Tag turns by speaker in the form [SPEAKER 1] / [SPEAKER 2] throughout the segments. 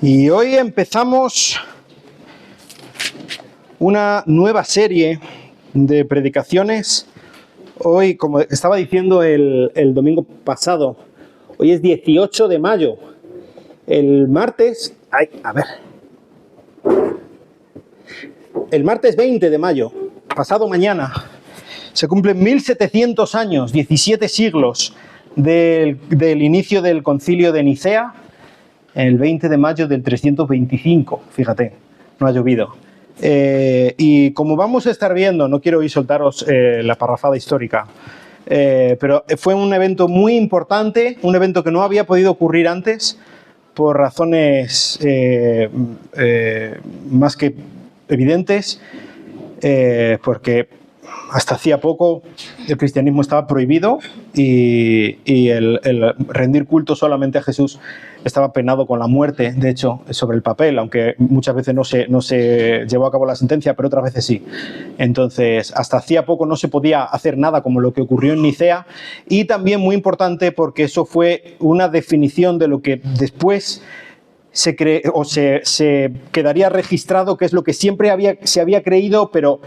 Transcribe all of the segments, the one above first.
[SPEAKER 1] Y hoy empezamos una nueva serie de predicaciones. Hoy, como estaba diciendo el domingo pasado, hoy es 18 de mayo. El martes, el martes 20 de mayo, pasado mañana, se cumplen 1700 años, 17 siglos del inicio del Concilio de Nicea, el 20 de mayo del 325, fíjate, no ha llovido. Y como vamos a estar viendo, no quiero hoy soltaros la parrafada histórica, pero fue un evento muy importante, un evento que no había podido ocurrir antes por razones más que evidentes, porque hasta hacía poco el cristianismo estaba prohibido y el rendir culto solamente a Jesús estaba penado con la muerte, de hecho, sobre el papel, aunque muchas veces no se llevó a cabo la sentencia, pero otras veces sí. Entonces, hasta hacía poco no se podía hacer nada como lo que ocurrió en Nicea, y también muy importante porque eso fue una definición de lo que después se quedaría registrado, que es lo que siempre se había creído, pero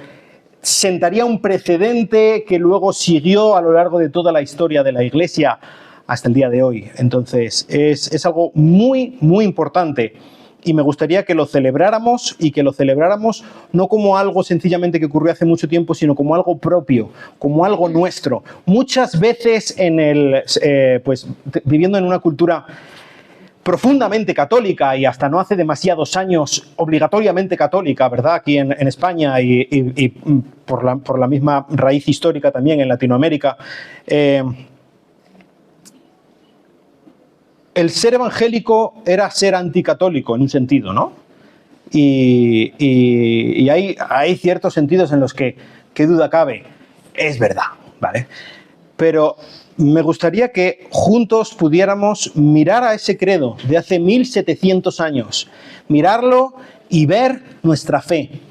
[SPEAKER 1] sentaría un precedente que luego siguió a lo largo de toda la historia de la Iglesia hasta el día de hoy. Entonces, es algo muy, muy importante. Y me gustaría que lo celebráramos, y que lo celebráramos no como algo sencillamente que ocurrió hace mucho tiempo, sino como algo propio, como algo nuestro. Muchas veces viviendo en una cultura profundamente católica, y hasta no hace demasiados años obligatoriamente católica, ¿verdad? Aquí en España y por la misma raíz histórica también en Latinoamérica, el ser evangélico era ser anticatólico en un sentido, ¿no? Y hay ciertos sentidos en los que, qué duda cabe, es verdad, ¿vale? Pero me gustaría que juntos pudiéramos mirar a ese credo de hace 1700 años, mirarlo y ver nuestra fe,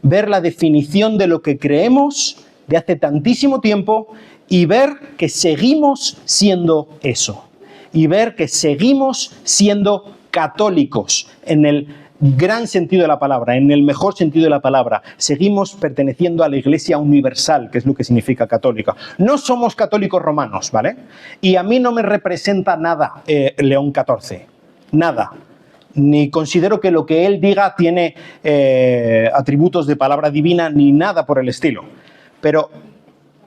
[SPEAKER 1] ver la definición de lo que creemos de hace tantísimo tiempo y ver que seguimos siendo eso, y ver que seguimos siendo católicos en el gran sentido de la palabra, en el mejor sentido de la palabra. Seguimos perteneciendo a la Iglesia universal, que es lo que significa católica. No somos católicos romanos, ¿vale? Y a mí no me representa nada León XIV, nada. Ni considero que lo que él diga tiene atributos de palabra divina, ni nada por el estilo. Pero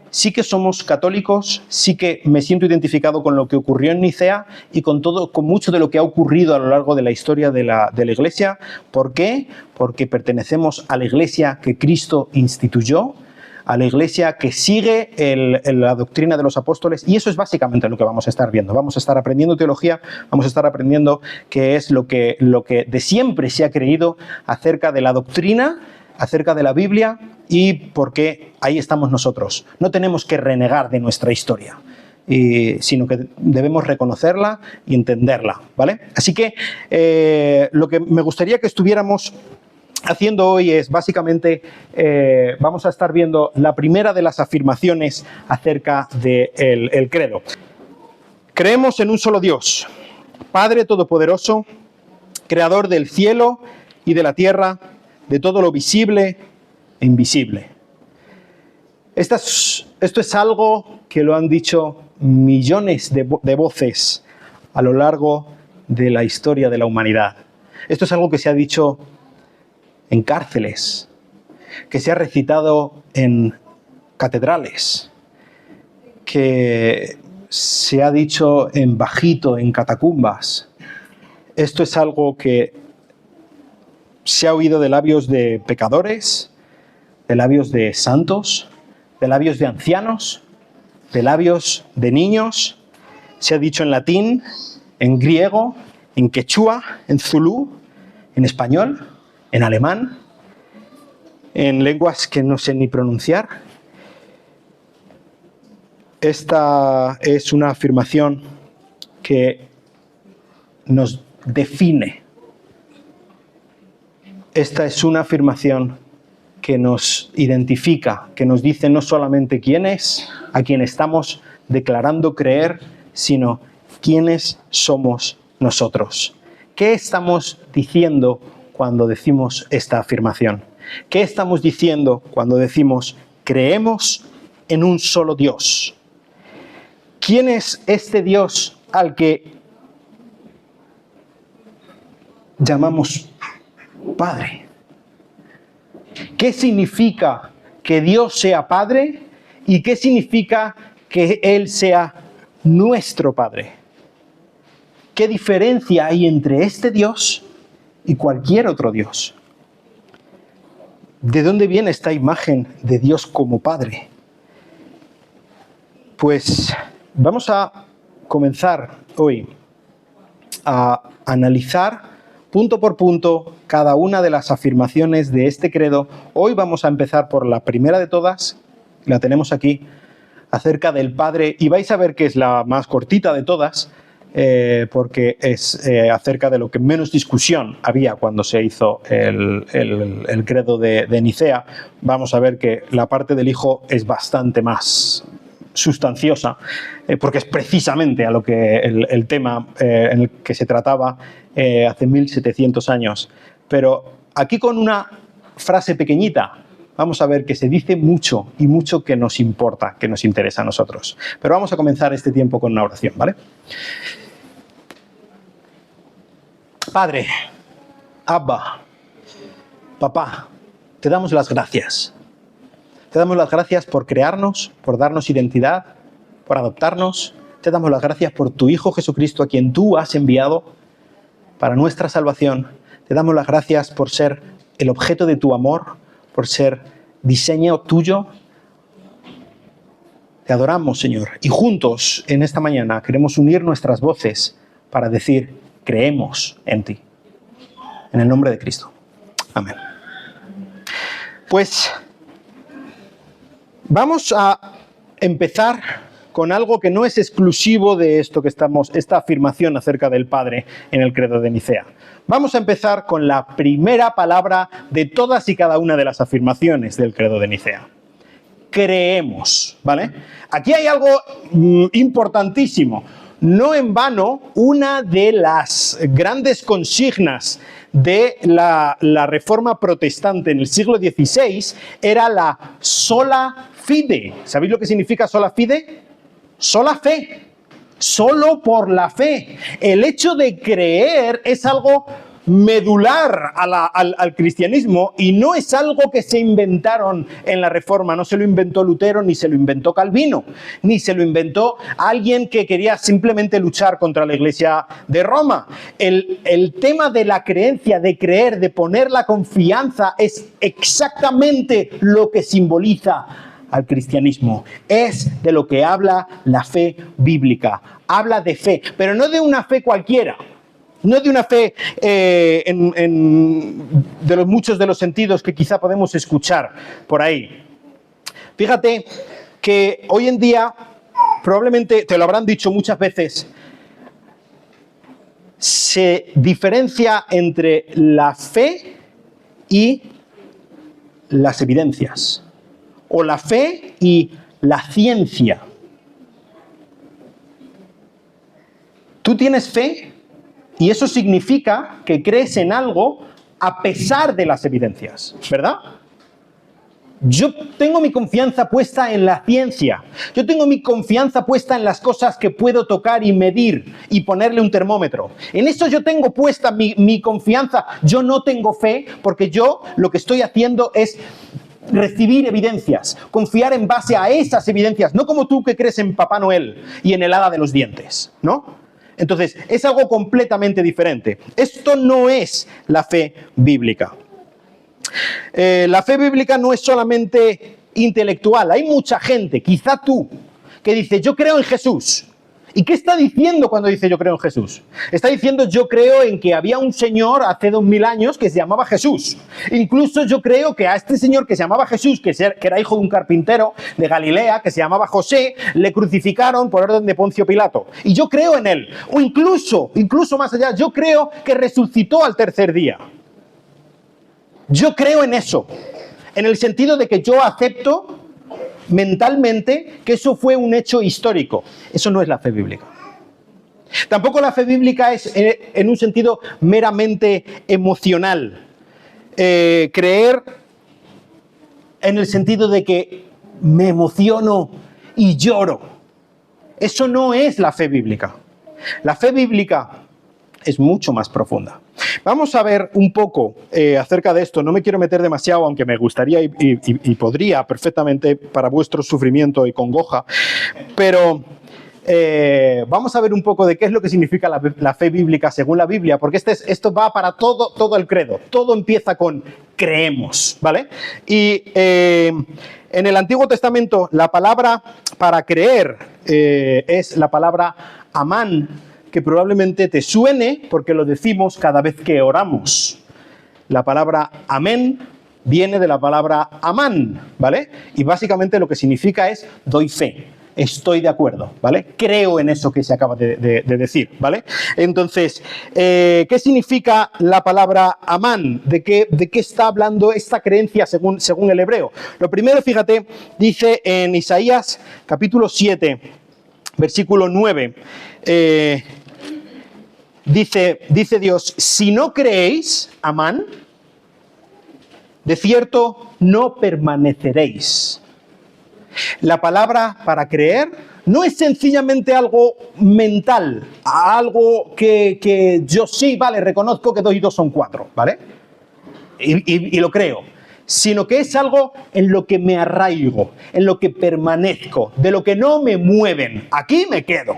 [SPEAKER 1] sí que somos católicos, sí que me siento identificado con lo que ocurrió en Nicea y con mucho de lo que ha ocurrido a lo largo de la historia de la Iglesia. ¿Por qué? Porque pertenecemos a la Iglesia que Cristo instituyó, a la Iglesia que sigue la doctrina de los apóstoles, y eso es básicamente lo que vamos a estar viendo. Vamos a estar aprendiendo teología, vamos a estar aprendiendo qué es lo que de siempre se ha creído acerca de la doctrina, acerca de la Biblia, y por qué ahí estamos nosotros. No tenemos que renegar de nuestra historia, sino que debemos reconocerla y entenderla, ¿vale? Así que lo que me gustaría que estuviéramos haciendo hoy es básicamente, vamos a estar viendo la primera de las afirmaciones acerca del credo. Creemos en un solo Dios, Padre Todopoderoso, Creador del cielo y de la tierra, de todo lo visible e invisible. Esto es algo que lo han dicho millones de voces a lo largo de la historia de la humanidad. Esto es algo que se ha dicho en cárceles, que se ha recitado en catedrales, que se ha dicho en bajito, en catacumbas. Esto es algo que se ha oído de labios de pecadores, de labios de santos, de labios de ancianos, de labios de niños. Se ha dicho en latín, en griego, en quechua, en zulú, en español, en alemán, en lenguas que no sé ni pronunciar. Esta es una afirmación que nos define. Esta es una afirmación que nos identifica, que nos dice no solamente quién es, a quien estamos declarando creer, sino quiénes somos nosotros. ¿qué estamos diciendo cuando decimos esta afirmación? ¿Qué estamos diciendo cuando decimos creemos en un solo Dios? ¿Quién es este Dios al que llamamos Padre? ¿Qué significa que Dios sea Padre y qué significa que Él sea nuestro Padre? ¿Qué diferencia hay entre este Dios y cualquier otro Dios? ¿De dónde viene esta imagen de Dios como Padre? Pues vamos a comenzar hoy a analizar punto por punto cada una de las afirmaciones de este credo. Hoy vamos a empezar por la primera de todas, la tenemos aquí, acerca del Padre, y vais a ver que es la más cortita de todas, porque es acerca de lo que menos discusión había cuando se hizo el credo de Nicea. Vamos a ver que la parte del Hijo es bastante más sustanciosa, porque es precisamente a lo que el tema en el que se trataba hace 1700 años. Pero aquí con una frase pequeñita vamos a ver que se dice mucho y mucho que nos importa, que nos interesa a nosotros. Pero vamos a comenzar este tiempo con una oración, ¿vale? Padre, Abba, Papá, te damos las gracias. Te damos las gracias por crearnos, por darnos identidad, por adoptarnos. Te damos las gracias por tu Hijo Jesucristo, a quien tú has enviado para nuestra salvación. Te damos las gracias por ser el objeto de tu amor, por ser diseño tuyo. Te adoramos, Señor. Y juntos, en esta mañana, queremos unir nuestras voces para decir, creemos en ti. En el nombre de Cristo. Amén. Pues vamos a empezar con algo que no es exclusivo de esto que esta afirmación acerca del Padre en el credo de Nicea. Vamos a empezar con la primera palabra de todas y cada una de las afirmaciones del credo de Nicea. Creemos, ¿vale? Aquí hay algo importantísimo. No en vano, una de las grandes consignas de la Reforma Protestante en el siglo XVI era la sola fide. ¿Sabéis lo que significa sola fide? Sola fe. Solo por la fe. El hecho de creer es algo medular al cristianismo y no es algo que se inventaron en la Reforma. No se lo inventó Lutero, ni se lo inventó Calvino, ni se lo inventó alguien que quería simplemente luchar contra la Iglesia de Roma. El tema de la creencia, de creer, de poner la confianza es exactamente lo que simboliza al cristianismo. Es de lo que habla la fe bíblica. Habla de fe, pero no de una fe cualquiera. No de una fe de los muchos de los sentidos que quizá podemos escuchar por ahí. Fíjate que hoy en día, probablemente te lo habrán dicho muchas veces, se diferencia entre la fe y las evidencias, o la fe y la ciencia. Tú tienes fe y eso significa que crees en algo a pesar de las evidencias, ¿verdad? Yo tengo mi confianza puesta en la ciencia. Yo tengo mi confianza puesta en las cosas que puedo tocar y medir y ponerle un termómetro. En eso yo tengo puesta mi confianza. Yo no tengo fe porque yo lo que estoy haciendo es recibir evidencias, confiar en base a esas evidencias, no como tú que crees en Papá Noel y en el hada de los dientes, ¿no? Entonces, es algo completamente diferente. Esto no es la fe bíblica. La fe bíblica no es solamente intelectual. Hay mucha gente, quizá tú, que dice, yo creo en Jesús. ¿Y qué está diciendo cuando dice yo creo en Jesús? Está diciendo yo creo en que había un señor hace 2000 años que se llamaba Jesús. Incluso yo creo que a este señor que se llamaba Jesús, que era hijo de un carpintero de Galilea, que se llamaba José, le crucificaron por orden de Poncio Pilato. Y yo creo en él. O incluso más allá, yo creo que resucitó al tercer día. Yo creo en eso. En el sentido de que yo acepto mentalmente que eso fue un hecho histórico. Eso no es la fe bíblica. Tampoco la fe bíblica es en un sentido meramente emocional. Creer en el sentido de que me emociono y lloro. Eso no es la fe bíblica. La fe bíblica es mucho más profunda. Vamos a ver un poco acerca de esto. No me quiero meter demasiado, aunque me gustaría y podría perfectamente para vuestro sufrimiento y congoja, pero vamos a ver un poco de qué es lo que significa la fe bíblica según la Biblia, porque esto va para todo el credo. Todo empieza con creemos, ¿vale? Y en el Antiguo Testamento la palabra para creer es la palabra amán, que probablemente te suene porque lo decimos cada vez que oramos. La palabra amén viene de la palabra amán, ¿vale? Y básicamente lo que significa es doy fe, estoy de acuerdo, ¿vale? Creo en eso que se acaba de decir, ¿vale? Entonces, ¿qué significa la palabra amán? ¿De qué está hablando esta creencia según el hebreo? Lo primero, fíjate, dice en Isaías capítulo 7, versículo 9, dice Dios, si no creéis, amán, de cierto no permaneceréis. La palabra para creer no es sencillamente algo mental, algo que yo sí, vale, reconozco que 2 y 2 son 4, ¿vale? Y lo creo, sino que es algo en lo que me arraigo, en lo que permanezco, de lo que no me mueven. Aquí me quedo.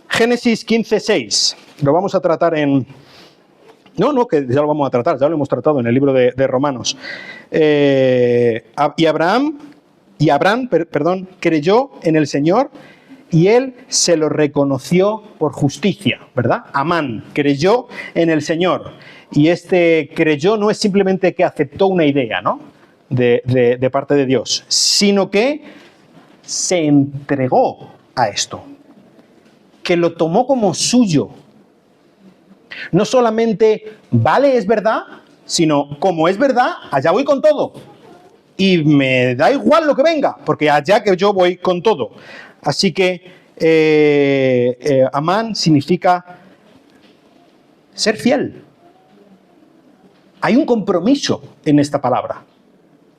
[SPEAKER 1] Génesis 15:6, lo vamos a tratar en... No, que ya lo vamos a tratar, ya lo hemos tratado en el libro de Romanos. Y Abraham, creyó en el Señor y él se lo reconoció por justicia, ¿verdad? Amán creyó en el Señor. Y este creyó no es simplemente que aceptó una idea, ¿no? de parte de Dios, sino que se entregó a esto, que lo tomó como suyo. No solamente vale, es verdad, sino como es verdad, allá voy con todo. Y me da igual lo que venga, porque allá que yo voy con todo. Así que amán significa ser fiel. Hay un compromiso en esta palabra,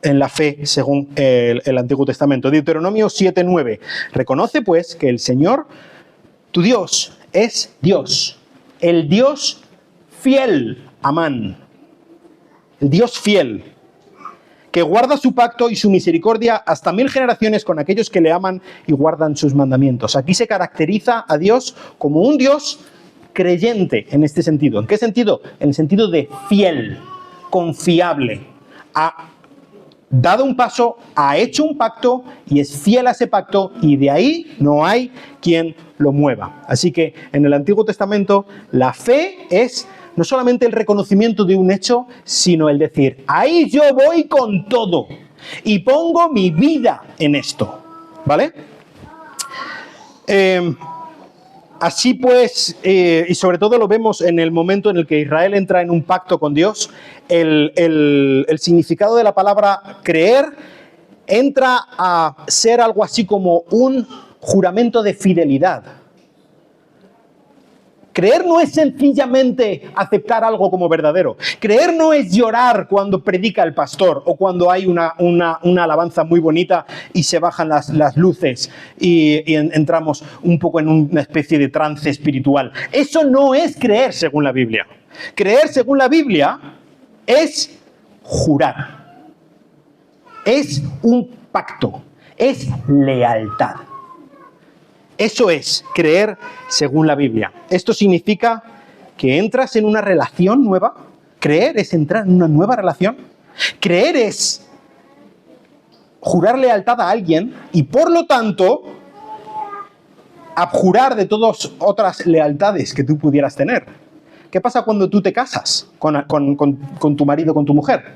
[SPEAKER 1] en la fe según el Antiguo Testamento. Deuteronomio 7:9. Reconoce pues que el Señor, tu Dios, es Dios. El Dios fiel, amán. El Dios fiel, que guarda su pacto y su misericordia hasta 1000 generaciones con aquellos que le aman y guardan sus mandamientos. Aquí se caracteriza a Dios como un Dios creyente en este sentido. ¿En qué sentido? En el sentido de fiel, confiable. Ha dado un paso, ha hecho un pacto y es fiel a ese pacto, y de ahí no hay quien lo mueva. Así que en el Antiguo Testamento la fe es no solamente el reconocimiento de un hecho, sino el decir, ahí yo voy con todo y pongo mi vida en esto, ¿vale? Así pues, y sobre todo lo vemos en el momento en el que Israel entra en un pacto con Dios, el significado de la palabra creer entra a ser algo así como un juramento de fidelidad. Creer no es sencillamente aceptar algo como verdadero. Creer no es llorar cuando predica el pastor o cuando hay una alabanza muy bonita y se bajan las luces y entramos un poco en una especie de trance espiritual. Eso no es creer según la Biblia. Creer según la Biblia es jurar. Es un pacto. Es lealtad. Eso es creer según la Biblia. Esto significa que entras en una relación nueva. Creer es entrar en una nueva relación. Creer es jurar lealtad a alguien y, por lo tanto, abjurar de todas otras lealtades que tú pudieras tener. ¿Qué pasa cuando tú te casas con tu marido, con tu mujer?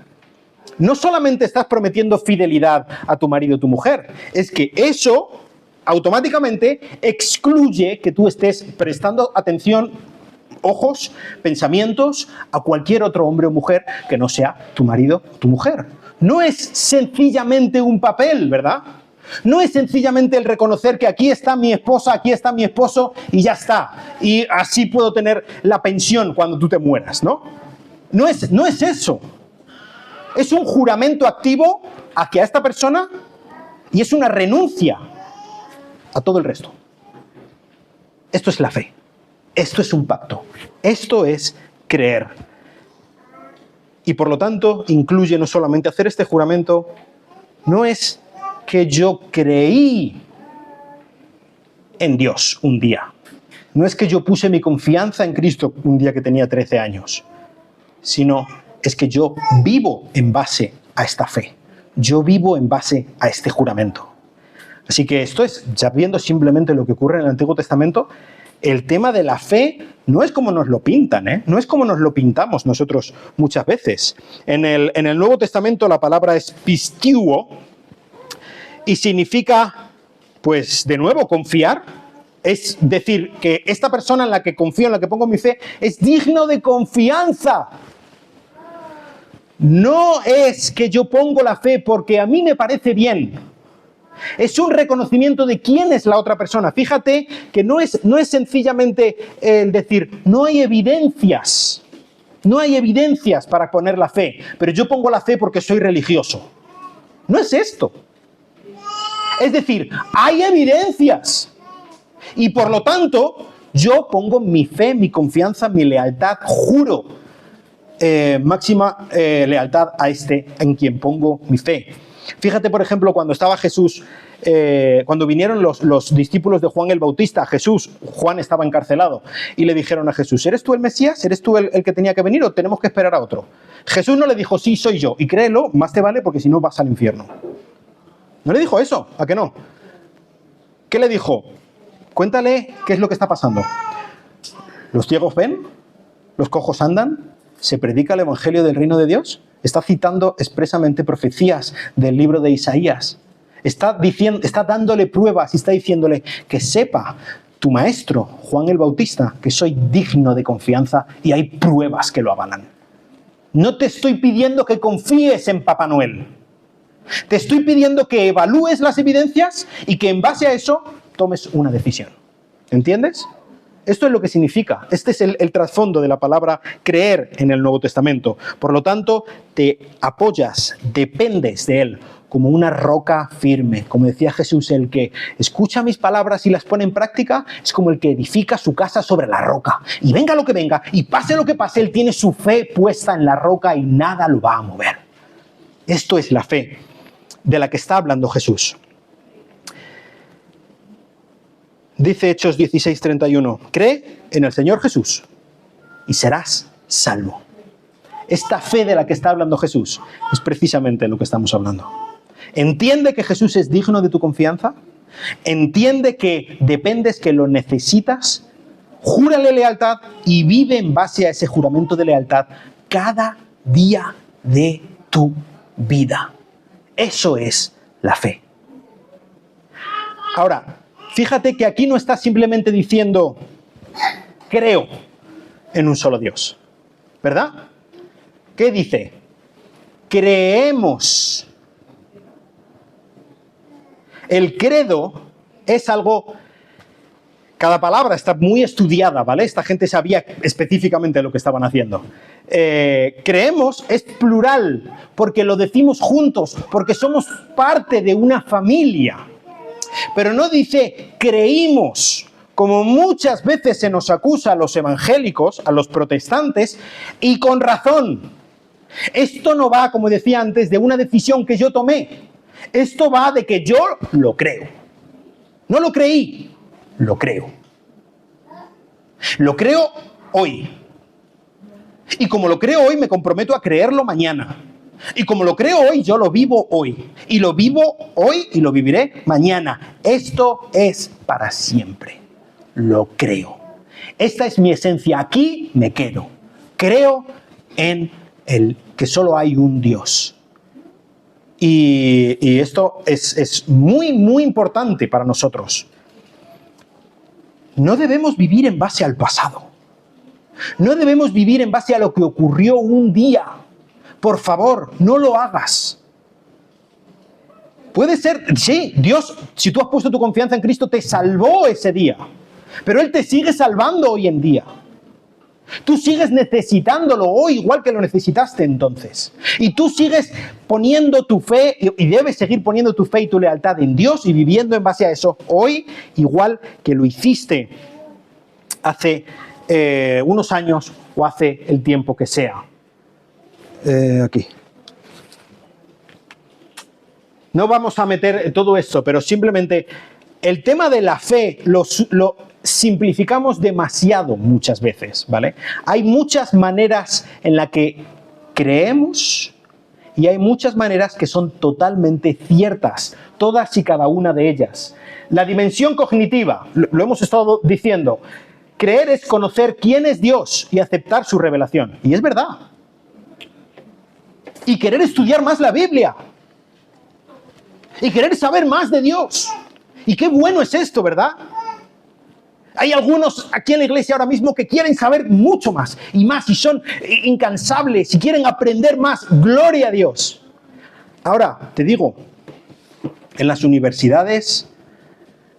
[SPEAKER 1] No solamente estás prometiendo fidelidad a tu marido o tu mujer, es que eso automáticamente excluye que tú estés prestando atención, ojos, pensamientos a cualquier otro hombre o mujer que no sea tu marido o tu mujer. No es sencillamente un papel, ¿verdad? No es sencillamente el reconocer que aquí está mi esposa, aquí está mi esposo y ya está. Y así puedo tener la pensión cuando tú te mueras, ¿no? No es eso. Es un juramento activo hacia esta persona y es una renuncia a todo el resto. Esto es la fe. Esto es un pacto. Esto es creer. Y por lo tanto, incluye no solamente hacer este juramento, no es que yo creí en Dios un día. No es que yo puse mi confianza en Cristo un día que tenía 13 años, sino es que yo vivo en base a esta fe. Yo vivo en base a este juramento. Así que esto es, ya viendo simplemente lo que ocurre en el Antiguo Testamento, el tema de la fe no es como nos lo pintan, ¿eh? No es como nos lo pintamos nosotros muchas veces. En el Nuevo Testamento la palabra es pistiuo y significa, pues, de nuevo, confiar. Es decir, que esta persona en la que confío, en la que pongo mi fe, es digno de confianza. No es que yo pongo la fe porque a mí me parece bien. Es un reconocimiento de quién es la otra persona. Fíjate que no es sencillamente el decir, no hay evidencias. No hay evidencias para poner la fe, pero yo pongo la fe porque soy religioso. No es esto. Es decir, hay evidencias. Y por lo tanto, yo pongo mi fe, mi confianza, mi lealtad, juro máxima lealtad a este en quien pongo mi fe. Fíjate, por ejemplo, cuando estaba Jesús, cuando vinieron los discípulos de Juan el Bautista a Jesús, Juan estaba encarcelado, y le dijeron a Jesús, ¿eres tú el Mesías? ¿Eres tú el que tenía que venir o tenemos que esperar a otro? Jesús no le dijo, sí, soy yo, y créelo, más te vale porque si no vas al infierno. No le dijo eso, ¿a qué no? ¿Qué le dijo? Cuéntale qué es lo que está pasando. ¿Los ciegos ven? ¿Los cojos andan? ¿Se predica el evangelio del reino de Dios? Está citando expresamente profecías del libro de Isaías. Está dándole pruebas y está diciéndole que sepa tu maestro, Juan el Bautista, que soy digno de confianza y hay pruebas que lo avalan. No te estoy pidiendo que confíes en Papá Noel. Te estoy pidiendo que evalúes las evidencias y que en base a eso tomes una decisión. ¿Entiendes? Esto es lo que significa. Este es el trasfondo de la palabra creer en el Nuevo Testamento. Por lo tanto, te apoyas, dependes de Él como una roca firme. Como decía Jesús, el que escucha mis palabras y las pone en práctica es como el que edifica su casa sobre la roca. Y venga lo que venga, y pase lo que pase, Él tiene su fe puesta en la roca y nada lo va a mover. Esto es la fe de la que está hablando Jesús. Dice Hechos 16:31, cree en el Señor Jesús y serás salvo. Esta fe de la que está hablando Jesús es precisamente lo que estamos hablando. Entiende que Jesús es digno de tu confianza. Entiende que dependes, que lo necesitas. Júrale lealtad y vive en base a ese juramento de lealtad cada día de tu vida. Eso es la fe. Ahora, fíjate que aquí no está simplemente diciendo, creo en un solo Dios, ¿verdad? ¿Qué dice? Creemos. El credo es algo, cada palabra está muy estudiada, ¿vale? Esta gente sabía específicamente lo que estaban haciendo. Creemos es plural, porque lo decimos juntos, porque somos parte de una familia. Pero no dice creímos, como muchas veces se nos acusa a los evangélicos, a los protestantes, y con razón. Esto no va, como decía antes, de una decisión que yo tomé. Esto va de que yo lo creo. No lo creí, lo creo. Lo creo hoy. Y como lo creo hoy, me comprometo a creerlo mañana. Y como lo creo hoy, yo lo vivo hoy. Y lo vivo hoy y lo viviré mañana. Esto es para siempre. Lo creo. Esta es mi esencia. Aquí me quedo. Creo en el que solo hay un Dios. Y esto es muy, muy importante para nosotros. No debemos vivir en base al pasado. No debemos vivir en base a lo que ocurrió un día. Por favor, no lo hagas. Puede ser, sí, Dios, si tú has puesto tu confianza en Cristo, te salvó ese día. Pero Él te sigue salvando hoy en día. Tú sigues necesitándolo hoy igual que lo necesitaste entonces. Y tú sigues poniendo tu fe y debes seguir poniendo tu fe y tu lealtad en Dios y viviendo en base a eso hoy igual que lo hiciste hace unos años o hace el tiempo que sea. Aquí. No vamos a meter todo esto, pero simplemente el tema de la fe lo simplificamos demasiado muchas veces, ¿vale? Hay muchas maneras en las que creemos y hay muchas maneras que son totalmente ciertas, todas y cada una de ellas. La dimensión cognitiva, lo hemos estado diciendo, creer es conocer quién es Dios y aceptar su revelación. Y es verdad. Y querer estudiar más la Biblia. Y querer saber más de Dios. Y qué bueno es esto, ¿verdad? Hay algunos aquí en la iglesia ahora mismo que quieren saber mucho más y son incansables y quieren aprender más. ¡Gloria a Dios! Ahora, te digo, en las universidades,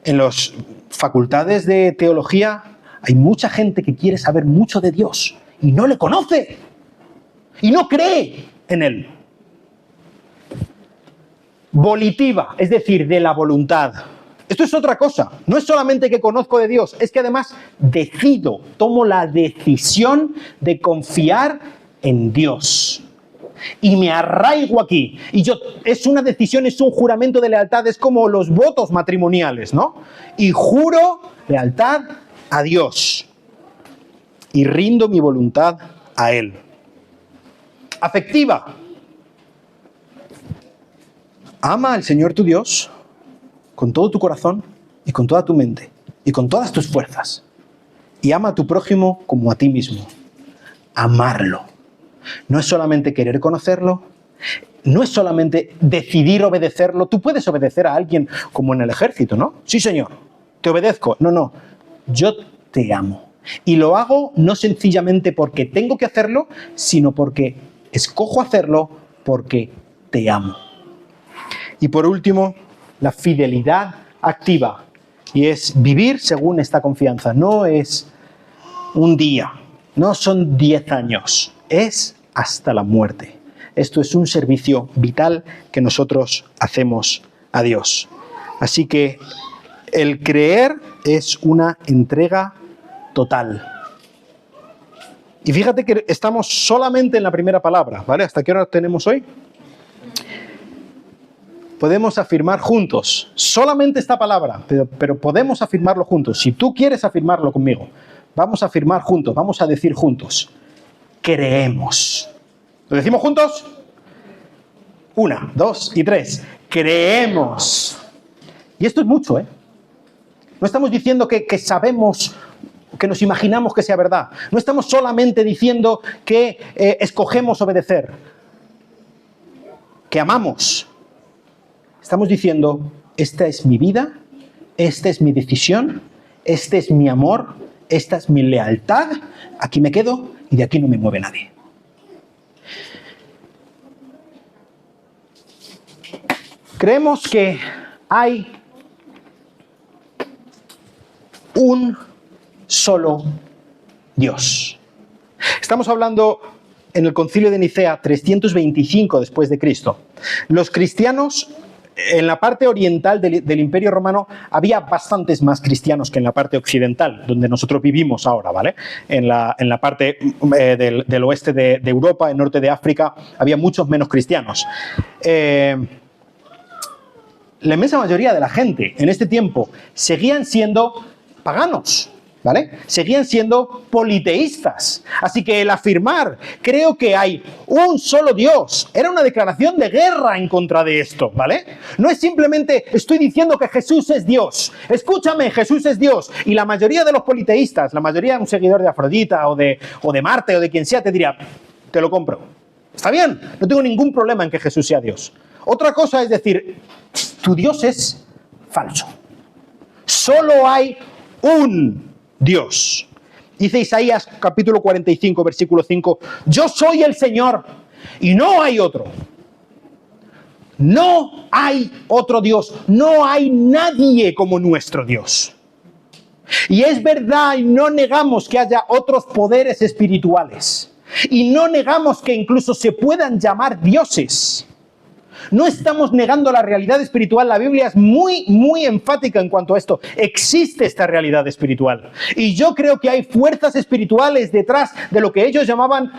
[SPEAKER 1] en las facultades de teología, hay mucha gente que quiere saber mucho de Dios y no le conoce y no cree en Él. Volitiva, es decir, de la voluntad. Esto es otra cosa. No es solamente que conozco de Dios, es que además decido, tomo la decisión de confiar en Dios. Y me arraigo aquí. Y es una decisión, es un juramento de lealtad, es como los votos matrimoniales, ¿no? Y juro lealtad a Dios. Y rindo mi voluntad a Él. Afectiva. Ama al Señor tu Dios con todo tu corazón y con toda tu mente y con todas tus fuerzas. Y ama a tu prójimo como a ti mismo. Amarlo. No es solamente querer conocerlo, no es solamente decidir obedecerlo. Tú puedes obedecer a alguien como en el ejército, ¿no? Sí, Señor, te obedezco. No, yo te amo. Y lo hago no sencillamente porque tengo que hacerlo, sino porque escojo hacerlo porque te amo. Y por último, la fidelidad activa. Y es vivir según esta confianza. No es un día, no son 10 años, es hasta la muerte. Esto es un servicio vital que nosotros hacemos a Dios. Así que el creer es una entrega total. Y fíjate que estamos solamente en la primera palabra, ¿vale? ¿Hasta qué hora tenemos hoy? Podemos afirmar juntos, solamente esta palabra, pero podemos afirmarlo juntos. Si tú quieres afirmarlo conmigo, vamos a afirmar juntos, vamos a decir juntos, creemos. ¿Lo decimos juntos? 1, 2 y 3. Creemos. Y esto es mucho, ¿eh? No estamos diciendo que sabemos, que nos imaginamos que sea verdad. No estamos solamente diciendo que escogemos obedecer, que amamos. Estamos diciendo, esta es mi vida, esta es mi decisión, este es mi amor, esta es mi lealtad, aquí me quedo y de aquí no me mueve nadie. Creemos que hay un solo Dios. Estamos hablando en el Concilio de Nicea 325 después de Cristo. Los cristianos en la parte oriental del Imperio Romano había bastantes más cristianos que en la parte occidental, donde nosotros vivimos ahora, ¿vale? En la parte del oeste de Europa, el norte de África, había muchos menos cristianos. La inmensa mayoría de la gente en este tiempo seguían siendo paganos, ¿vale? Seguían siendo politeístas. Así que el afirmar, creo que hay un solo Dios, era una declaración de guerra en contra de esto, ¿vale? No es simplemente estoy diciendo que Jesús es Dios. Escúchame, Jesús es Dios. Y la mayoría de los politeístas, la mayoría de un seguidor de Afrodita o de Marte o de quien sea, te diría, te lo compro. Está bien, no tengo ningún problema en que Jesús sea Dios. Otra cosa es decir, tu Dios es falso. Solo hay un Dios. Dice Isaías capítulo 45, versículo 5, yo soy el Señor y no hay otro. No hay otro Dios, no hay nadie como nuestro Dios. Y es verdad, y no negamos que haya otros poderes espirituales. Y no negamos que incluso se puedan llamar dioses. No estamos negando la realidad espiritual. La Biblia es muy enfática en cuanto a esto. Existe esta realidad espiritual. Y yo creo que hay fuerzas espirituales detrás de lo que ellos llamaban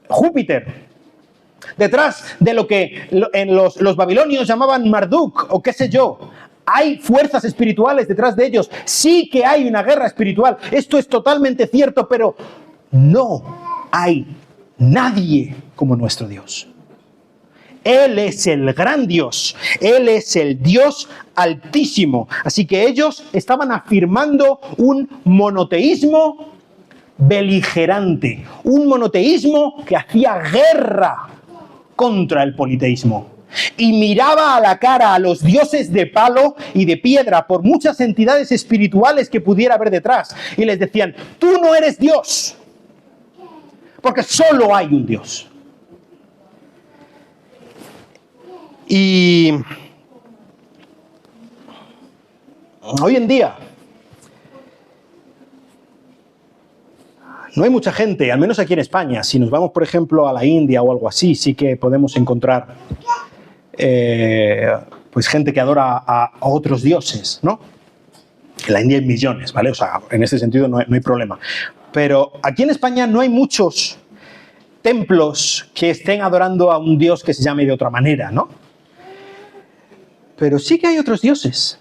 [SPEAKER 1] Júpiter. Detrás de lo que en los babilonios llamaban Marduk o qué sé yo. Hay fuerzas espirituales detrás de ellos. Sí que hay una guerra espiritual. Esto es totalmente cierto, pero no hay nadie como nuestro Dios. Él es el gran Dios. Él es el Dios altísimo. Así que ellos estaban afirmando un monoteísmo beligerante. Un monoteísmo que hacía guerra contra el politeísmo. Y miraba a la cara a los dioses de palo y de piedra por muchas entidades espirituales que pudiera haber detrás. Y les decían, tú no eres Dios, porque solo hay un Dios. Y hoy en día no hay mucha gente, al menos aquí en España. Si nos vamos, por ejemplo, a la India o algo así, sí que podemos encontrar pues gente que adora a otros dioses, ¿no? En la India hay millones, ¿vale? O sea, en ese sentido no hay problema. Pero aquí en España no hay muchos templos que estén adorando a un dios que se llame de otra manera, ¿no? Pero sí que hay otros dioses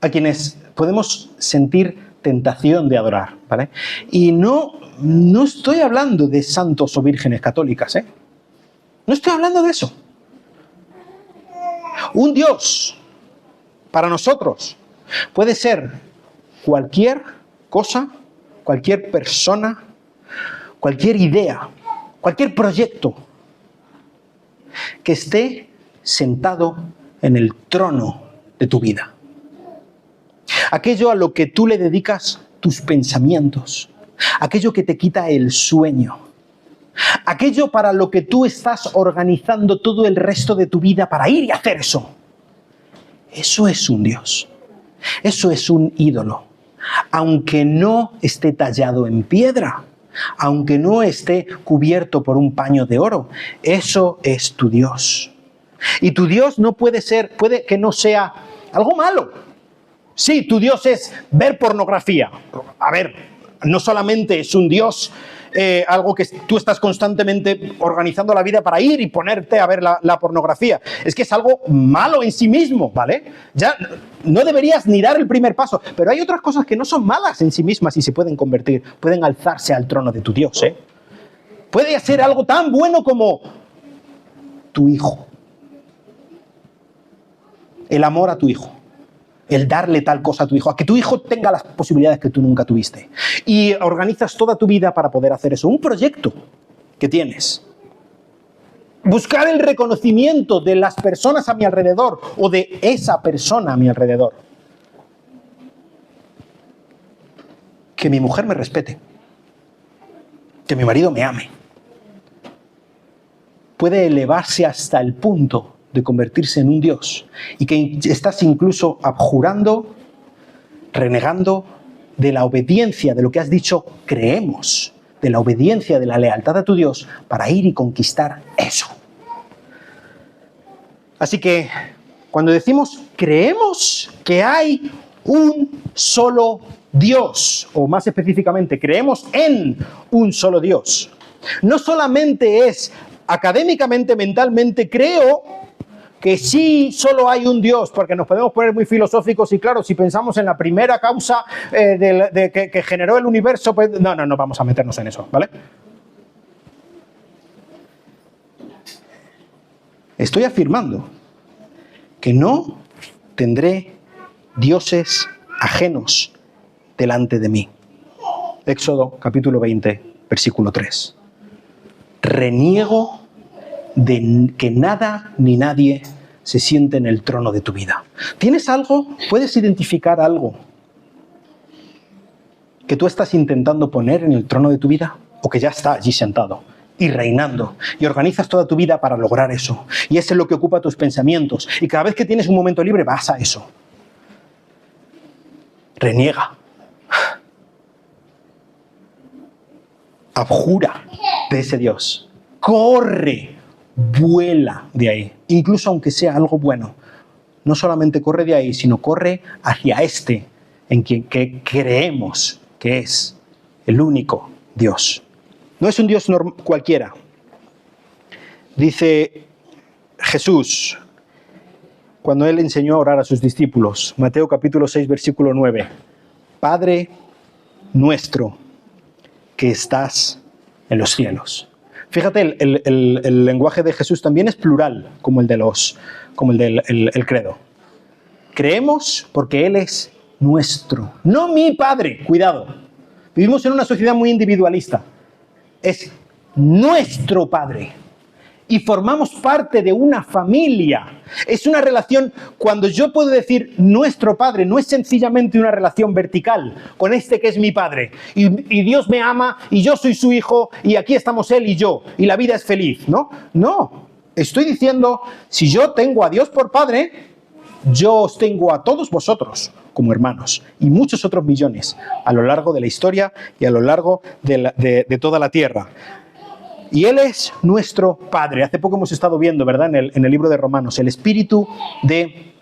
[SPEAKER 1] a quienes podemos sentir tentación de adorar, ¿vale? Y no estoy hablando de santos o vírgenes católicas, ¿eh? No estoy hablando de eso. Un Dios, para nosotros, puede ser cualquier cosa, cualquier persona, cualquier idea, cualquier proyecto que esté sentado en el trono de tu vida. Aquello a lo que tú le dedicas tus pensamientos, aquello que te quita el sueño, aquello para lo que tú estás organizando todo el resto de tu vida para ir y hacer eso. Eso es un Dios. Eso es un ídolo. Aunque no esté tallado en piedra, aunque no esté cubierto por un paño de oro, eso es tu Dios. Y tu Dios no puede que no sea algo malo. Sí, tu Dios es ver pornografía. A ver, no solamente es un Dios algo que tú estás constantemente organizando la vida para ir y ponerte a ver la pornografía. Es que es algo malo en sí mismo, ¿vale? Ya no deberías ni dar el primer paso. Pero hay otras cosas que no son malas en sí mismas y se pueden convertir, pueden alzarse al trono de tu Dios, ¿eh? Puede ser algo tan bueno como tu hijo. El amor a tu hijo. El darle tal cosa a tu hijo, a que tu hijo tenga las posibilidades que tú nunca tuviste. Y organizas toda tu vida para poder hacer eso. Un proyecto que tienes. Buscar el reconocimiento de las personas a mi alrededor o de esa persona a mi alrededor. Que mi mujer me respete. Que mi marido me ame. Puede elevarse hasta el punto de convertirse en un Dios y que estás incluso abjurando, renegando de la obediencia, de lo que has dicho creemos, de la obediencia, de la lealtad a tu Dios para ir y conquistar eso. Así que cuando decimos creemos que hay un solo Dios, o más específicamente creemos en un solo Dios, no solamente es académicamente, mentalmente creo que sí solo hay un Dios, porque nos podemos poner muy filosóficos y claro, si pensamos en la primera causa que generó el universo, pues no vamos a meternos en eso, ¿vale? Estoy afirmando que no tendré dioses ajenos delante de mí. Éxodo capítulo 20, versículo 3. Reniego de que nada ni nadie se siente en el trono de tu vida. ¿Tienes algo? ¿Puedes identificar algo que tú estás intentando poner en el trono de tu vida? ¿O que ya está allí sentado y reinando. Y organizas toda tu vida para lograr eso. Y eso es lo que ocupa tus pensamientos. Y cada vez que tienes un momento libre vas a eso. Reniega. Abjura de ese Dios. Corre. Vuela de ahí. Incluso aunque sea algo bueno. No solamente corre de ahí, sino corre hacia este en quien que creemos que es el único Dios. No es un Dios cualquiera. Dice Jesús, cuando Él enseñó a orar a sus discípulos, Mateo capítulo 6, versículo 9, Padre nuestro que estás en los cielos. Fíjate, el lenguaje de Jesús también es plural, como el del credo. Creemos porque Él es nuestro, no mi Padre. Cuidado, vivimos en una sociedad muy individualista. Es nuestro Padre y formamos parte de una familia. Es una relación, cuando yo puedo decir nuestro Padre, no es sencillamente una relación vertical con este que es mi Padre y Dios me ama y yo soy su hijo y aquí estamos Él y yo y la vida es feliz, ¿no? No, estoy diciendo, si yo tengo a Dios por Padre, yo os tengo a todos vosotros como hermanos y muchos otros millones a lo largo de la historia y a lo largo de toda la tierra. Y Él es nuestro Padre. Hace poco hemos estado viendo, ¿verdad?, en el libro de Romanos, el espíritu de...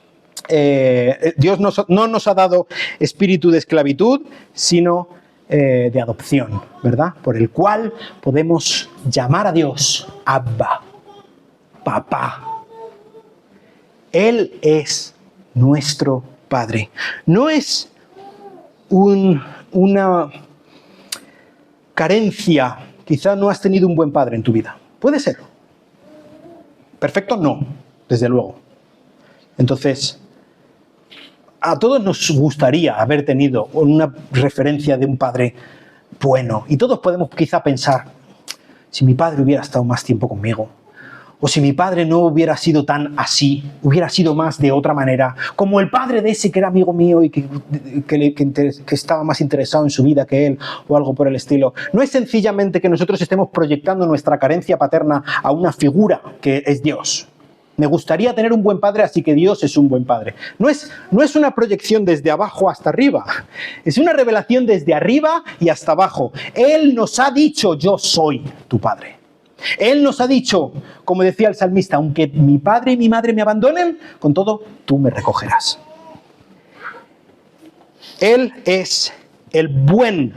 [SPEAKER 1] Dios no nos ha dado espíritu de esclavitud, sino de adopción, ¿verdad? Por el cual podemos llamar a Dios Abba, Papá. Él es nuestro Padre. No es una carencia. Quizá no has tenido un buen padre en tu vida. Puede ser. Perfecto, no, desde luego. Entonces, a todos nos gustaría haber tenido una referencia de un padre bueno. Y todos podemos quizá pensar, si mi padre hubiera estado más tiempo conmigo, o si mi padre no hubiera sido tan así, hubiera sido más de otra manera, como el padre de ese que era amigo mío y que estaba más interesado en su vida que él, o algo por el estilo. No es sencillamente que nosotros estemos proyectando nuestra carencia paterna a una figura que es Dios. Me gustaría tener un buen padre, así que Dios es un buen padre. No es una proyección desde abajo hasta arriba. Es una revelación desde arriba y hasta abajo. Él nos ha dicho, yo soy tu padre. Él nos ha dicho, como decía el salmista, aunque mi padre y mi madre me abandonen, con todo, tú me recogerás. Él es el buen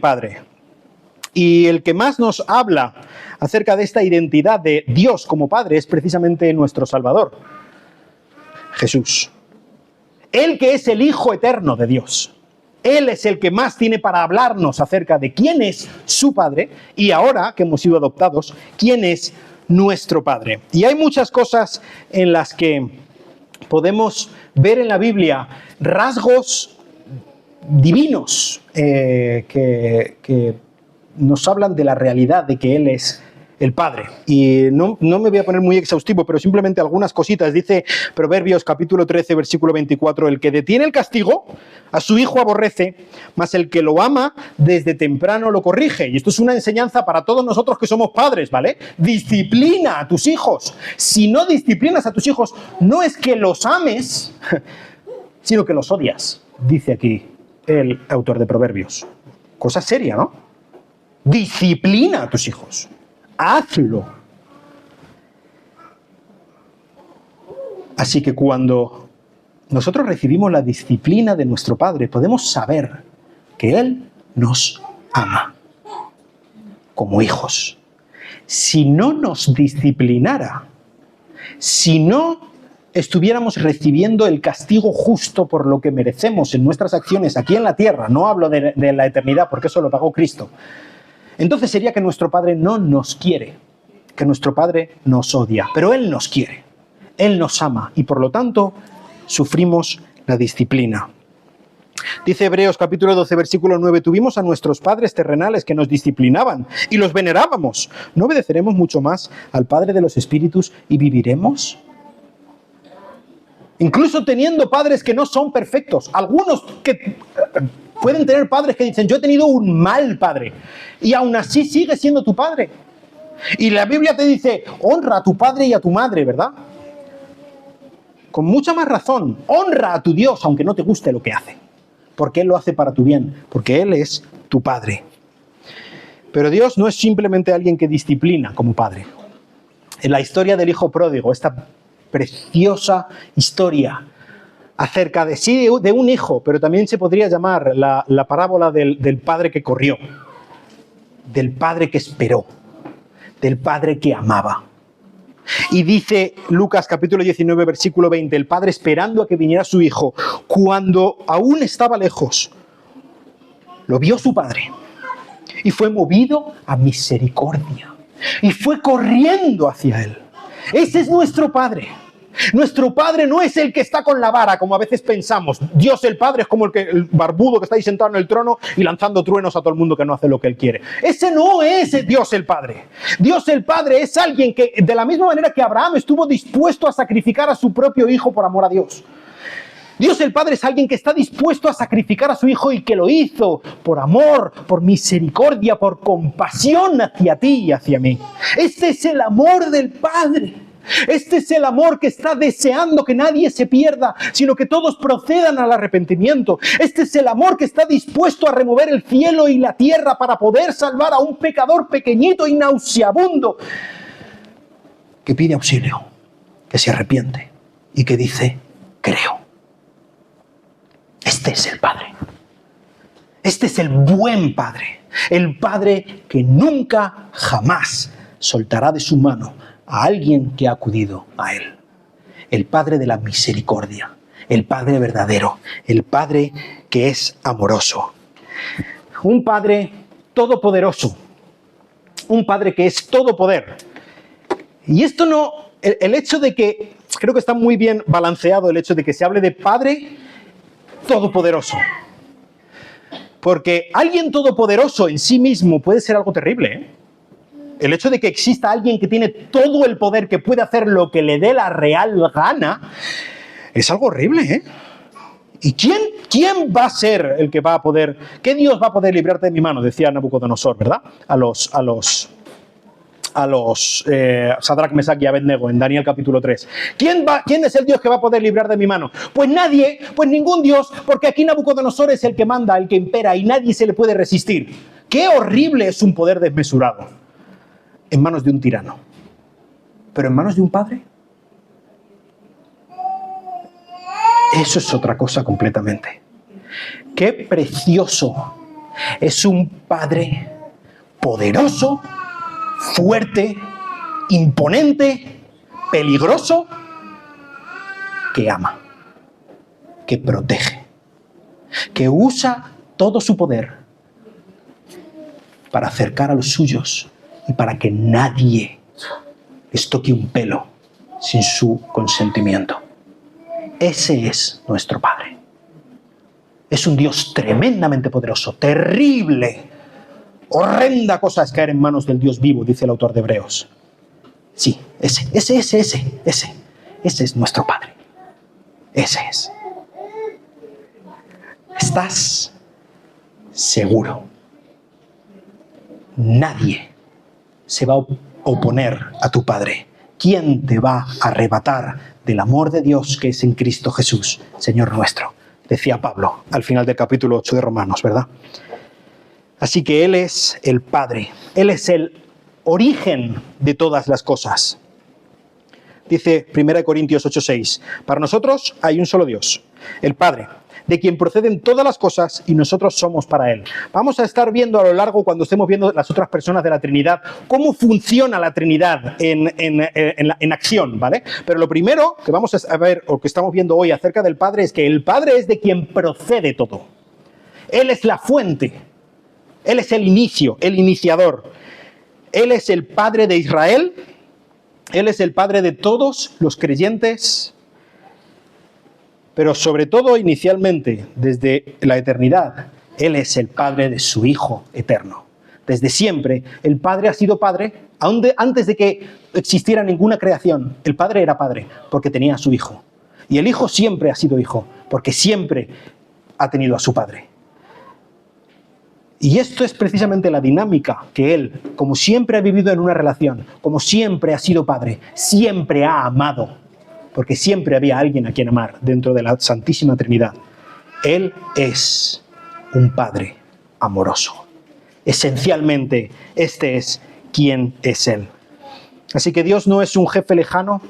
[SPEAKER 1] padre. Y el que más nos habla acerca de esta identidad de Dios como Padre es precisamente nuestro Salvador, Jesús. Él que es el Hijo eterno de Dios. Él es el que más tiene para hablarnos acerca de quién es su Padre y ahora que hemos sido adoptados, quién es nuestro Padre. Y hay muchas cosas en las que podemos ver en la Biblia rasgos divinos que nos hablan de la realidad de que Él es el Padre. Y no me voy a poner muy exhaustivo, pero simplemente algunas cositas. Dice Proverbios capítulo 13, versículo 24, el que detiene el castigo, a su hijo aborrece, mas el que lo ama desde temprano lo corrige. Y esto es una enseñanza para todos nosotros que somos padres, ¿vale? Disciplina a tus hijos. Si no disciplinas a tus hijos, no es que los ames, sino que los odias, dice aquí el autor de Proverbios. Cosa seria, ¿no? Disciplina a tus hijos. Hazlo. Así que cuando nosotros recibimos la disciplina de nuestro Padre, podemos saber que Él nos ama como hijos. Si no nos disciplinara, si no estuviéramos recibiendo el castigo justo por lo que merecemos en nuestras acciones aquí en la tierra, no hablo de la eternidad porque eso lo pagó Cristo, entonces sería que nuestro Padre no nos quiere, que nuestro Padre nos odia, pero Él nos quiere, Él nos ama y por lo tanto sufrimos la disciplina. Dice Hebreos capítulo 12, versículo 9, tuvimos a nuestros padres terrenales que nos disciplinaban y los venerábamos. ¿No obedeceremos mucho más al Padre de los Espíritus y viviremos? Incluso teniendo padres que no son perfectos, algunos que Pueden tener padres que dicen, yo he tenido un mal padre, y aún así sigue siendo tu padre. Y la Biblia te dice, honra a tu padre y a tu madre, ¿verdad? Con mucha más razón, honra a tu Dios aunque no te guste lo que hace, porque Él lo hace para tu bien, porque Él es tu padre. Pero Dios no es simplemente alguien que disciplina como padre. En la historia del hijo pródigo, esta preciosa historia acerca de sí, de un hijo, pero también se podría llamar la parábola del padre que corrió, del padre que esperó, del padre que amaba. Y dice Lucas capítulo 19, versículo 20, el padre esperando a que viniera su hijo, cuando aún estaba lejos, lo vio su padre y fue movido a misericordia y fue corriendo hacia él. Ese es nuestro Padre. Nuestro Padre no es el que está con la vara, como a veces pensamos. Dios el Padre es como el barbudo que está ahí sentado en el trono y lanzando truenos a todo el mundo que no hace lo que Él quiere. Ese no es Dios el Padre. Dios el Padre es alguien que, de la misma manera que Abraham estuvo dispuesto a sacrificar a su propio hijo por amor a Dios, Dios el Padre es alguien que está dispuesto a sacrificar a su Hijo y que lo hizo por amor, por misericordia, por compasión hacia ti y hacia mí. Este es el amor del Padre. Este es el amor que está deseando que nadie se pierda, sino que todos procedan al arrepentimiento. Este es el amor que está dispuesto a remover el cielo y la tierra para poder salvar a un pecador pequeñito y nauseabundo que pide auxilio, que se arrepiente y que dice, creo. Este es el Padre. Este es el buen Padre. El Padre que nunca, jamás soltará de su mano a alguien que ha acudido a Él. El Padre de la misericordia. El Padre verdadero. El Padre que es amoroso. Un Padre todopoderoso. Un Padre que es todo poder. Y esto no... El hecho de que... Creo que está muy bien balanceado el hecho de que se hable de Padre todopoderoso. Porque alguien todopoderoso en sí mismo puede ser algo terrible, ¿eh? El hecho de que exista alguien que tiene todo el poder, que puede hacer lo que le dé la real gana, es algo horrible, ¿eh? ¿Y quién va a ser el que va a poder... ¿Qué Dios va a poder librarte de mi mano? Decía Nabucodonosor, ¿verdad? A los Sadrach, Mesach y Abednego en Daniel capítulo 3. ¿Quién es el Dios que va a poder librar de mi mano? Pues nadie, pues ningún Dios, porque aquí Nabucodonosor es el que manda, el que impera y nadie se le puede resistir. ¡Qué horrible es un poder desmesurado! En manos de un tirano. Pero en manos de un padre, eso es otra cosa completamente. ¡Qué precioso! Es un padre poderoso, fuerte, imponente, peligroso, que ama, que protege, que usa todo su poder para acercar a los suyos y para que nadie les toque un pelo sin su consentimiento. Ese es nuestro Padre. Es un Dios tremendamente poderoso, terrible. Horrenda cosa es caer en manos del Dios vivo, dice el autor de Hebreos. Sí, ese es nuestro Padre. Ese es. ¿Estás seguro? Nadie se va a oponer a tu Padre. ¿Quién te va a arrebatar del amor de Dios que es en Cristo Jesús, Señor nuestro? Decía Pablo al final del capítulo 8 de Romanos, ¿verdad? Así que Él es el Padre. Él es el origen de todas las cosas. Dice 1 Corintios 8:6, para nosotros hay un solo Dios, el Padre, de quien proceden todas las cosas y nosotros somos para Él. Vamos a estar viendo a lo largo, cuando estemos viendo las otras personas de la Trinidad, cómo funciona la Trinidad en acción, ¿vale? Pero lo primero que vamos a ver, o que estamos viendo hoy acerca del Padre, es que el Padre es de quien procede todo. Él es la fuente. Él es el inicio, el iniciador. Él es el Padre de Israel. Él es el Padre de todos los creyentes. Pero sobre todo, inicialmente, desde la eternidad, Él es el Padre de su Hijo eterno. Desde siempre, el Padre ha sido Padre. Antes de que existiera ninguna creación, el Padre era Padre, porque tenía a su Hijo. Y el Hijo siempre ha sido Hijo, porque siempre ha tenido a su Padre. Y esto es precisamente la dinámica que Él, como siempre ha vivido en una relación, como siempre ha sido Padre, siempre ha amado, porque siempre había alguien a quien amar dentro de la Santísima Trinidad. Él es un Padre amoroso. Esencialmente, este es quien es Él. Así que Dios no es un jefe lejano,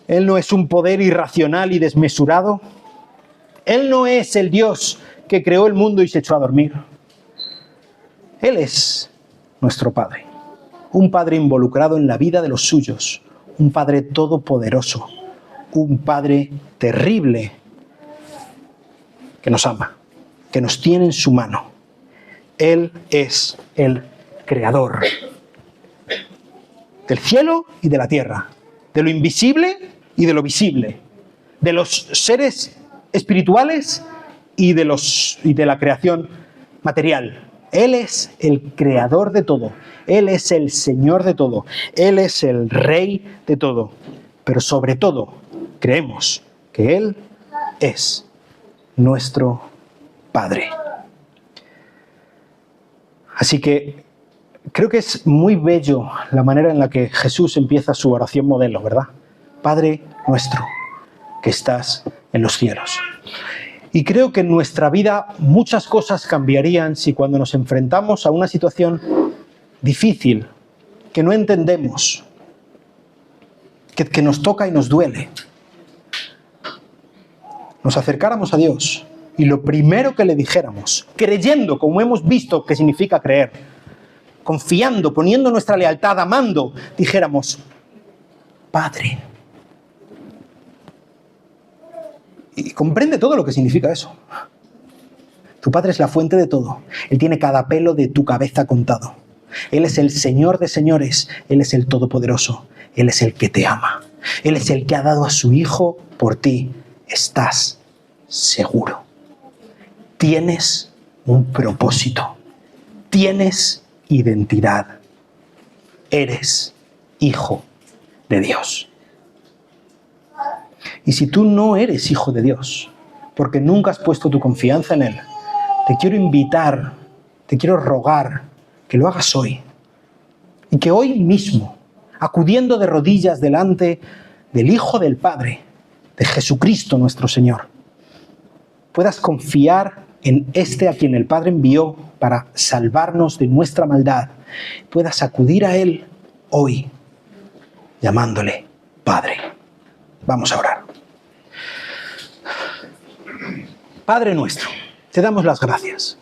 [SPEAKER 1] Él no es un poder irracional y desmesurado, Él no es el Dios que creó el mundo y se echó a dormir. Él es nuestro Padre, un Padre involucrado en la vida de los suyos, un Padre todopoderoso, un Padre terrible que nos ama, que nos tiene en su mano. Él es el Creador del cielo y de la tierra, de lo invisible y de lo visible, de los seres espirituales y de la creación material. Él es el creador de todo, Él es el Señor de todo, Él es el Rey de todo, pero sobre todo creemos que Él es nuestro Padre. Así que creo que es muy bello la manera en la que Jesús empieza su oración modelo, ¿verdad? Padre nuestro, que estás en los cielos. Y creo que en nuestra vida muchas cosas cambiarían si cuando nos enfrentamos a una situación difícil, que no entendemos, que nos toca y nos duele, nos acercáramos a Dios y lo primero que le dijéramos, creyendo, como hemos visto que significa creer, confiando, poniendo nuestra lealtad, amando, dijéramos, Padre. Y comprende todo lo que significa eso. Tu Padre es la fuente de todo. Él tiene cada pelo de tu cabeza contado. Él es el Señor de señores. Él es el Todopoderoso. Él es el que te ama. Él es el que ha dado a su Hijo por ti. Estás seguro. Tienes un propósito. Tienes identidad. Eres hijo de Dios. Y si tú no eres hijo de Dios, porque nunca has puesto tu confianza en Él, te quiero invitar, te quiero rogar que lo hagas hoy. Y que hoy mismo, acudiendo de rodillas delante del Hijo del Padre, de Jesucristo nuestro Señor, puedas confiar en este a quien el Padre envió para salvarnos de nuestra maldad. Puedas acudir a Él hoy, llamándole Padre. Vamos a orar. Padre nuestro, te damos las gracias.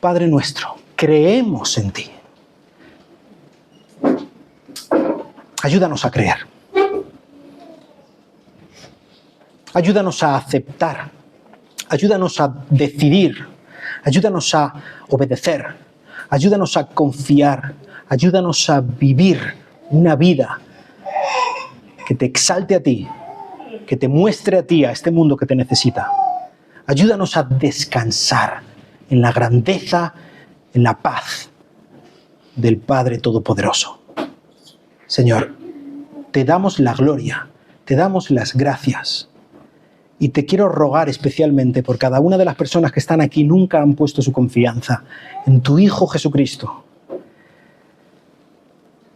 [SPEAKER 1] Padre nuestro, creemos en ti. Ayúdanos a creer. Ayúdanos a aceptar. Ayúdanos a decidir. Ayúdanos a obedecer. Ayúdanos a confiar. Ayúdanos a vivir una vida que te exalte a ti, que te muestre a ti, a este mundo que te necesita. Ayúdanos a descansar en la grandeza, en la paz del Padre Todopoderoso. Señor, te damos la gloria, te damos las gracias y te quiero rogar especialmente por cada una de las personas que están aquí, nunca han puesto su confianza en tu Hijo Jesucristo.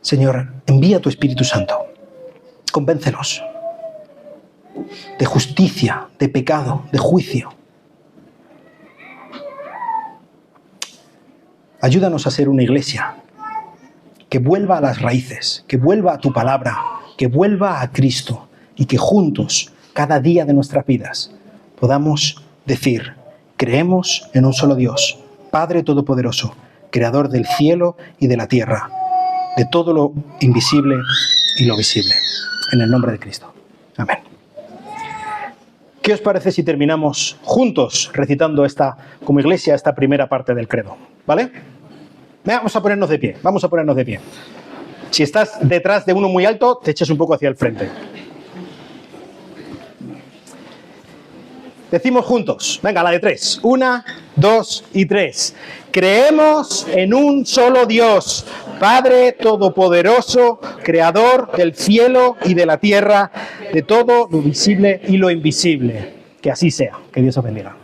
[SPEAKER 1] Señor, envía tu Espíritu Santo. Convéncelos de justicia, de pecado, de juicio. Ayúdanos a ser una iglesia que vuelva a las raíces, que vuelva a tu palabra, que vuelva a Cristo y que juntos, cada día de nuestras vidas, podamos decir, creemos en un solo Dios, Padre Todopoderoso, Creador del cielo y de la tierra, de todo lo invisible y lo visible. En el nombre de Cristo. Amén. ¿Qué os parece si terminamos juntos recitando como iglesia esta primera parte del credo? ¿Vale? Vamos a ponernos de pie. Vamos a ponernos de pie. Si estás detrás de uno muy alto, te eches un poco hacia el frente. Decimos juntos. Venga, la de 3. 1, 2 y 3. Creemos en un solo Dios, Padre Todopoderoso, Creador del cielo y de la tierra, de todo lo visible y lo invisible. Que así sea. Que Dios os bendiga.